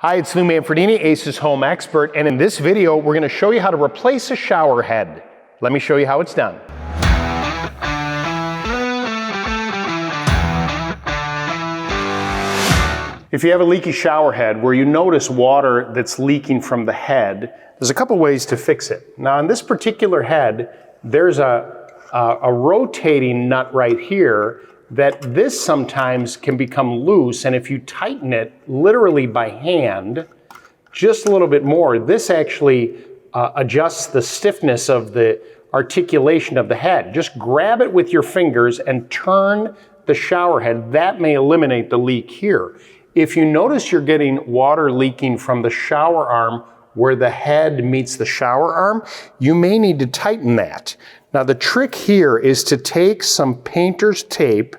Hi, it's Lou Manfredini, Ace's home expert, and in this video, we're going to show you how to replace a shower head. Let me show you how it's done. If you have a leaky shower head where you notice water that's leaking from the head, there's a couple ways to fix it. Now, on this particular head, there's a rotating nut right here that this sometimes can become loose, and if you tighten it literally by hand just a little bit more, this actually adjusts the stiffness of the articulation of the head. Just grab it with your fingers and turn the shower head. That may eliminate the leak here. If you notice you're getting water leaking from the shower arm where the head meets the shower arm, you may need to tighten that. Now the trick here is to take some painter's tape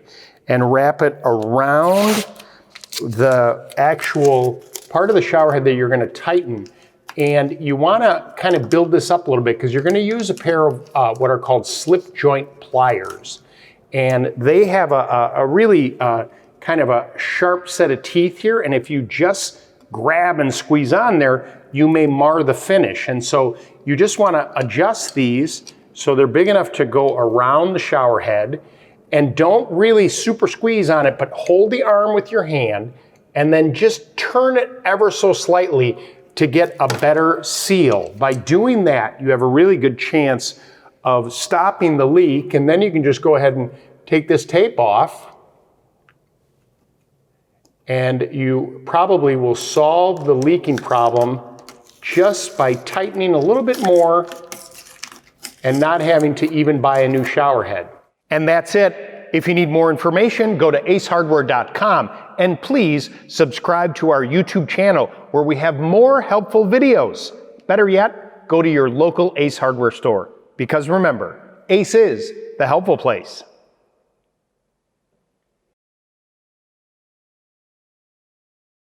and wrap it around the actual part of the shower head that you're going to tighten. And you want to kind of build this up a little bit because you're going to use a pair of what are called slip joint pliers. And they have a really kind of a sharp set of teeth here. And if you just grab and squeeze on there, you may mar the finish. And so you just want to adjust these so they're big enough to go around the shower head, and don't really super squeeze on it, but hold the arm with your hand and then just turn it ever so slightly to get a better seal. By doing that, you have a really good chance of stopping the leak, and then you can just go ahead and take this tape off, and you probably will solve the leaking problem just by tightening a little bit more and not having to even buy a new shower head. And that's it. If you need more information, go to acehardware.com and please subscribe to our YouTube channel where we have more helpful videos. Better yet, go to your local Ace Hardware store. Because remember, Ace is the helpful place.